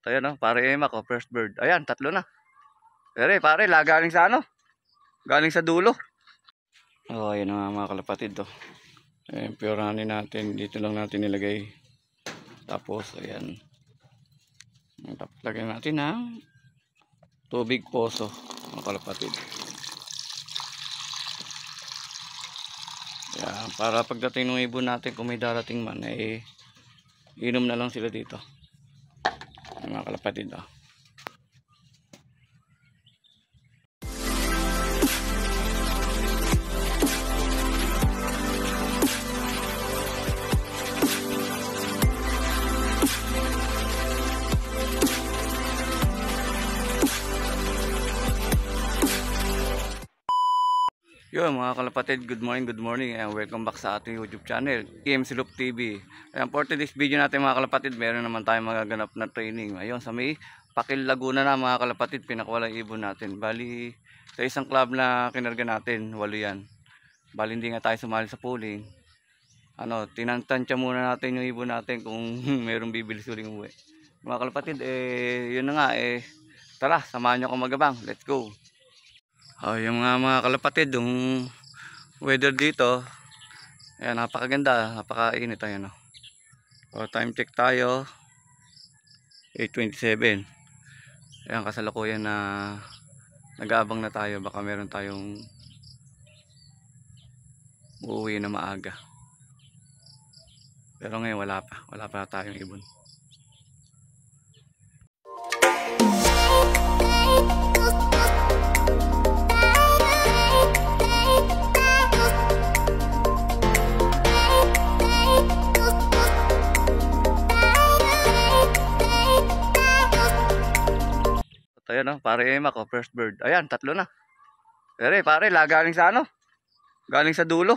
Ayan o, pare Emak o, first bird. Ayan, tatlo na. Pero pare, galing sa ano? Galing sa dulo. Oh, ayan na mga kalapatid to. Ayan, puranin natin. Dito lang natin nilagay. Tapos, ayan. Tapos, lagyan natin ng tubig poso, mga kalapatid. Ayan, para pagdating ng ibon natin, kung may darating man, eh, inom na lang sila dito. Ayan, mga kalapatid oh. Yun mga kalapatid, good morning and welcome back sa ating YouTube channel, EMC Loop TV. Ayan, for today's video natin mga kalapatid, meron naman tayong magaganap na training. Ayun, sa may Pakil Laguna na mga kalapatid, pinakawalang ibon natin. Bali, sa isang club na kinarga natin, 8 yan. Bali, hindi nga tayo sumali sa pooling. Tinantansya muna natin yung ibon natin kung merong bibili suling uwi. Mga kalapatid, yun na nga, tara, samahan nyo akong magabang. Let's go! Yung mga kalapatid, yung weather dito, ayan, napakaganda, napakainit. Ayan, time check tayo, 8:27. Ayan, kasalukuyan na nag-aabang na tayo, baka meron tayong uuwi na maaga. Pero ngayon wala pa tayong ibon. Ayan o, pare Emak o, first bird. Ayan, tatlo na. Pero pare, galing sa ano? Galing sa dulo.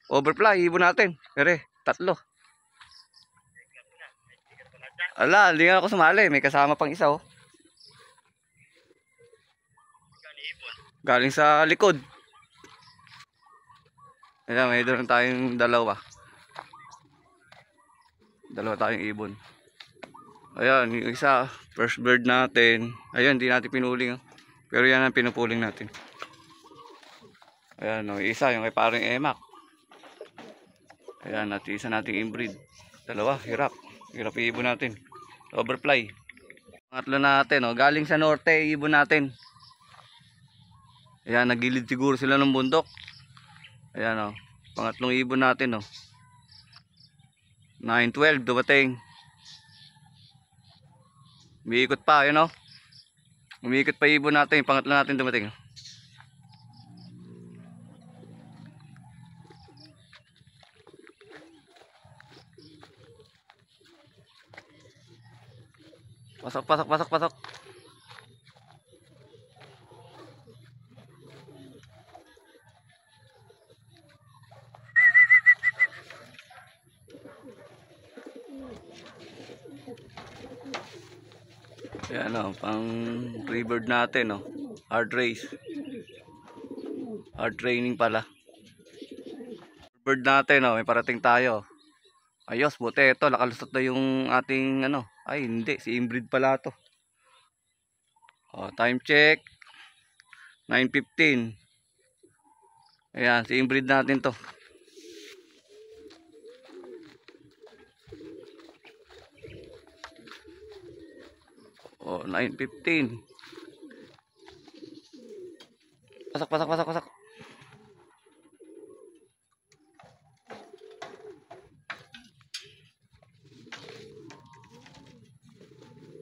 Overfly, ibon natin. Pero tatlo. Ala, hindi nga ako sumali. May kasama pang isa oh. Galing sa likod. Ayan, may doon tayong dalawa. Dalawa tayong ibon. Ayan, yung isa, first bird natin. Ayan, hindi natin pinuling. Pero yan ang pinupuling natin. Ayan, isa, yung kay parang Emak. Ayan, at isa nating inbreed. Dalawa, hirap. Hirap ibon natin. Overfly. Pangatlo natin, galing sa norte, ibon natin. Ayan, nagilid siguro sila ng bundok. Ayan, pangatlong ibon natin, 9-12, dumating. Umiikot pa, yun umiikot pa ibon natin, pangatlo natin dumating. Pasok. Ayan pang rebird natin hard race. Hard training pala. Bird natin may parating tayo. Ayos, buti ito, nakalusot na yung ating ay hindi, si inbreed pala to. Time check 9:15. Ayan, si inbreed natin to. Oh, 9:15. Pasok.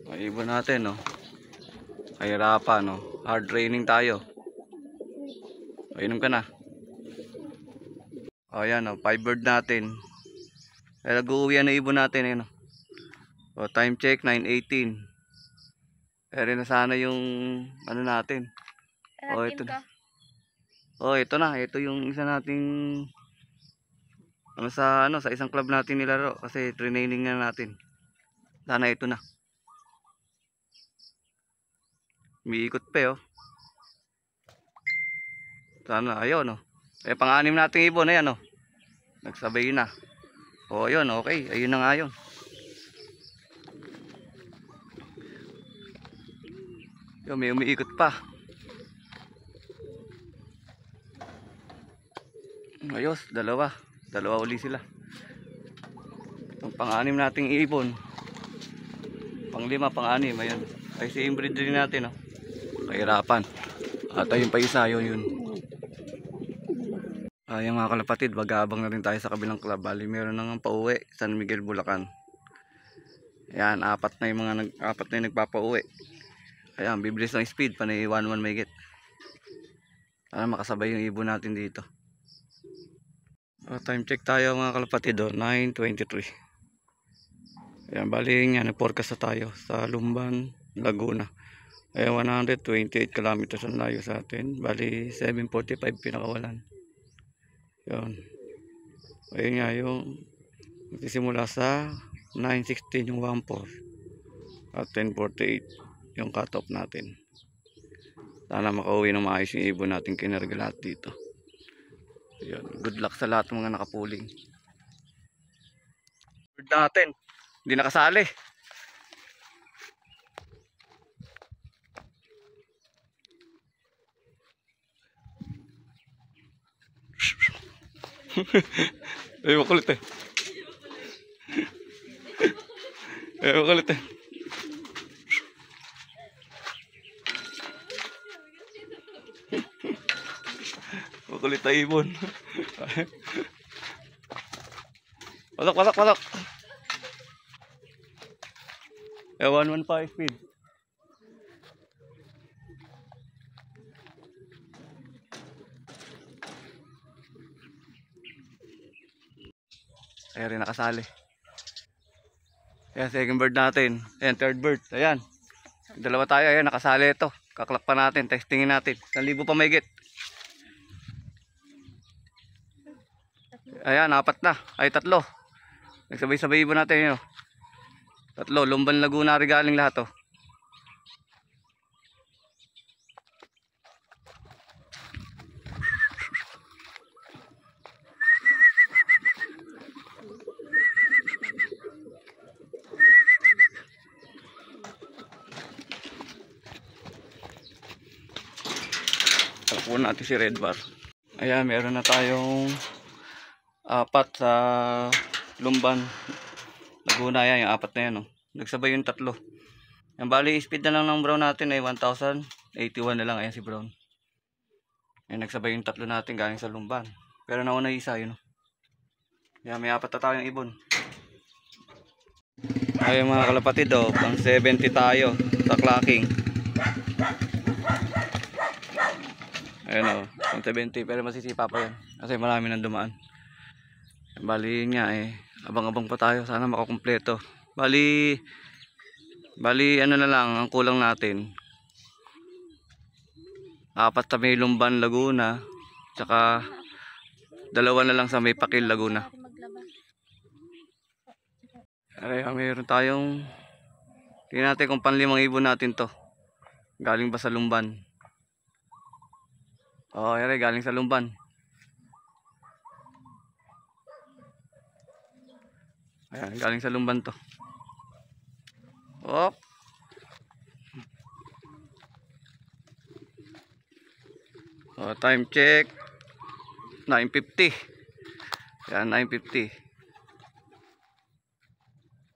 Ay, ibon natin kahirapan hard training tayo. Inom ka na. Ayan 5 bird natin. Ay, nag-uuwi na ibon natin time check 9:18. Ere na sana yung natin. Ito na. Ito na. Ito yung isa nating sa isang club natin nilaro kasi training na natin. Sana ito na. Umiikot pa Sana ayun pang-anim nating ibon ayan nagsabay na. Ayun, okay. Ayun na nga yun. Yun, may umiikot pa. Ayos, dalawa. Dalawa uli sila. Itong pang-anim nating ibon. Pang-lima, pang-anim. Ayan. Ay si inbreed din natin. Oh. Kahirapan. At ayun pa isa. Yun. Ayan mga kalapatid. Mag-aabang na rin tayo sa kabilang club. Bali meron nang pauwi. San Miguel, Bulacan. Ayan. Apat na yung nagpapauwi. Ayan. Bibilis ng speed. Panay 1-1 may get. Para makasabay yung ibon natin dito. Time check tayo mga kalapatid. 9:23. Ayan, bali nga, nag-forecast na tayo sa Lumban, Laguna. Ayan, 128 kilometers ang layo sa atin. Bali, 7:45 pinakawalan. Ayan. Ayan nga, yung magsisimula sa 9:16 yung 1-4. At 10:48 yung cut-off natin. Sana makauwi ng maayos yung ibon natin kinarga lahat dito. Ayan, good luck sa lahat ng mga nakapuling. Bird natin, hindi nakasali. Ay, makulit eh. Ay, makulit eh. Makulit na ibon. Pasok. Eh, 115 speed. Ayan rin nakasali. Ayan, second bird natin. Ayan, third bird. Ayan. Dalawa tayo. Ayan, nakasali ito. Kaklak pa natin. Testingin natin. 1,000 pa may get. Ayan, apat na. Ay, tatlo. Nagsabay-sabay ibon natin yun. Tatlo. Lumban, Laguna, regaling lahat. Oh. Tapunan natin si Red Bar. Ayan, meron na tayong apat sa Lumban, Laguna. Ayan, yung apat na yan. Oh. Nagsabay yung tatlo. Yung bali, speed na lang ng brown natin ay 1,081 na lang. Ayan si brown. Ayan, nagsabay yung tatlo natin galing sa Lumban. Pero nauna isa yun. Oh. Ayan, may apat na tayong ibon. Ayan mga kalapatid, oh, pang 70 tayo sa clocking. Ayan, oh, pang 70, pero masisipa pa yan kasi marami nang dumaan. Bali nga eh, abang-abang pa tayo, sana makakumpleto. Bali ano na lang ang kulang natin, apat sa may Lumban, Laguna, tsaka dalawa na lang sa may Pakil, Laguna. Ayan, mayroon tayong, tingnan natin kung panlimang ibon natin to. Galing ba sa Lumban? Oh, ayan, galing sa Lumban. Ayan, galing sa Lumban to. Oh. Oh, time check 9:50. Ayan, 9:50.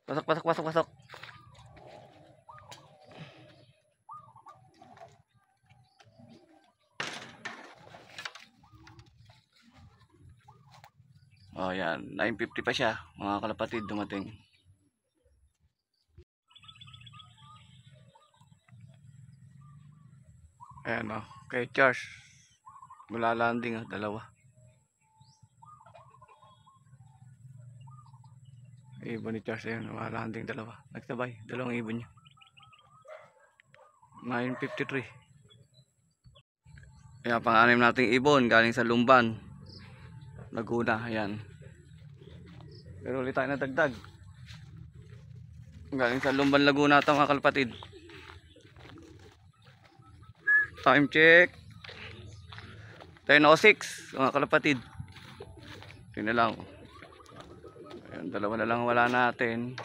Pasok. Oh, yan. 9:50 pa siya. Mga kalapatid, dumating. Ayan, oh. Okay, charge. Mula landing, oh. Dalawa. Ibon ni Charles, ayan. Mula landing, dalawa. Nagsabay. Dalawang ibon niya. 9:53. Ayan, pang-anim nating ibon. Galing sa Lumban, Laguna. Ayan. Pero ulit tayo na dagdag. Galing sa Lumban, Laguna ito mga kalapatid. Time check 10:06 mga kalapatid. Yun na lang. Ayan, dalawa na lang wala natin.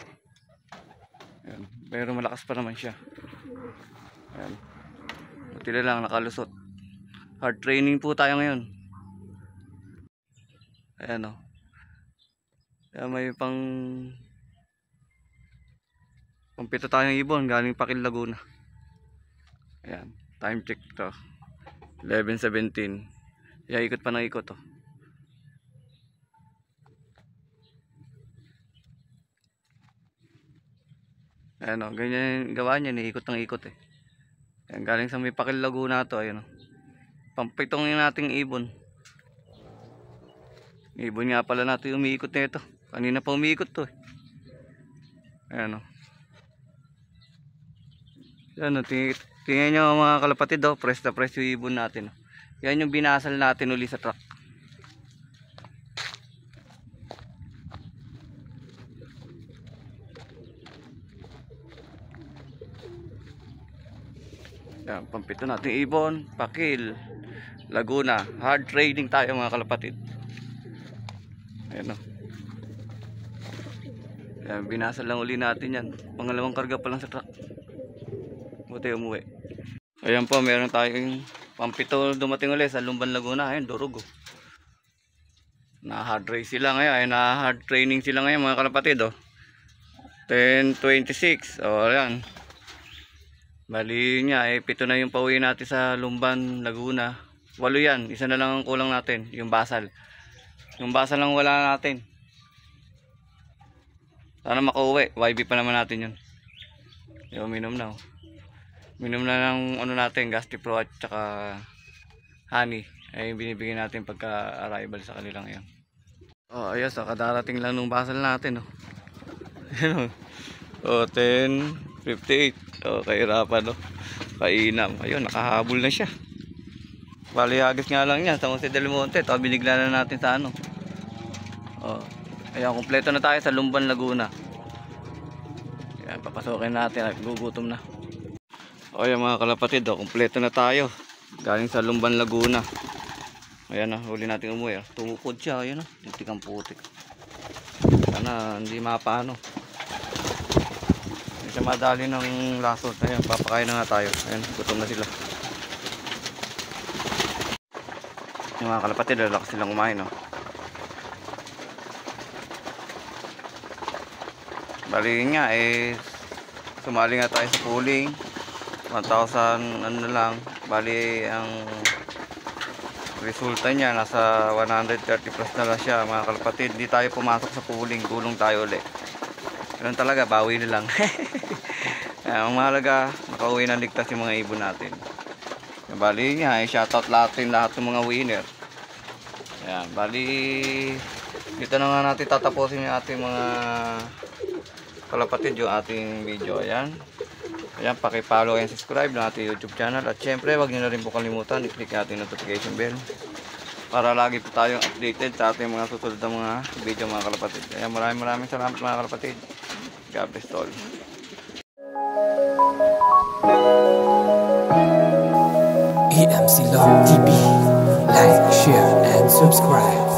Ayan, pero malakas pa naman siya. Ayan. Buti na lang nakalusot. Hard training po tayo ngayon. Ayan o. Kaya may pampito tayong ibon galing Pakil Laguna. Ayan, time check to 11:17. Kaya ikot pa ng ikot to. Ayan o, ganyan gawa niya, ikot ng ikot eh. Ayan, galing sa may Pakil Laguna to. Ayan o, pampitong yung nating ibon. Ibon nga pala natin umiikot na ito. Kanina pa umiikot to eh. Ayan o. Ayan o, tingnan nyo mga kalapatid o, press na press yung ibon natin. Yan yung binasal natin uli sa truck. Yan, pampito natin ibon, Pakil Laguna. Hard trading tayo mga kalapatid. Ayan o. Yan, binasal lang uli natin yan. Pangalawang karga pa lang sa truck. Buti umuwi. Ayan po, meron tayong pampito dumating ulit sa Lumban Laguna. Ayan, durog o. Na hard race sila ngayon. Ayan, na hard training sila ngayon mga kalapatid o. 10:26. O, ayan. Bali niya, pito na yung pauwi natin sa Lumban Laguna. 8 yan, isa na lang ang kulang natin, yung basal. Yung basal lang wala natin. Sana makauwi, YB pa naman natin yun. Yung minom na oh. Minom na ng ano natin, Gastipro at saka honey. Ay binibigyan natin pagka arrival sa kanila ngayon. Oh, ayos, kadarating lang nung basal natin oh. Ayan oh. Oh, 10:58. Oh, kahirapan oh. Kainam. Ayun, nakahabol na siya. Bali agis nga lang niya sa Jose del Monte. Ito binigla na natin sa ano. Oh. Ayan, kumpleto na tayo sa Lumban Laguna. Ayan, papasokin natin at gugutom na. O ayan mga kalapatid, oh, kumpleto na tayo. Galing sa Lumban Laguna. Ayan na, huli natin umuwi. Tumukod siya, ayan na, titikang putik. Sana hindi mapano. Hindi siya madali ng lasot. Ayan, papakain na nga tayo. Ayan, gutom na sila. Yung mga kalapatid, lalakas silang kumain, oh. Bali nga sumali nga tayo sa pooling 1,000 ano lang. Bali ang resulta niya nasa 130 plus na lang siya mga kalapatid. Di tayo pumasok sa pooling, gulong tayo ulit. Ganun talaga, bawi na lang. Ang mahalaga, nakauwi na ligtas yung mga ibon natin. Bali nga, shoutout natin lahat ng mga winner. Ayan, bali dito na nga natin tatapusin yung ating mga kalapatid yung ating video. Ayan, ayan, paki-follow and subscribe ng ating YouTube channel. At syempre, wag niyo na rin po kalimutan i-click natin notification bell para lagi po tayong updated sa ating mga susunod na mga video mga kalapatid. Ayan, maraming salamat mga kalapatid. God bless all. EMC Love TV. Like, share, and subscribe.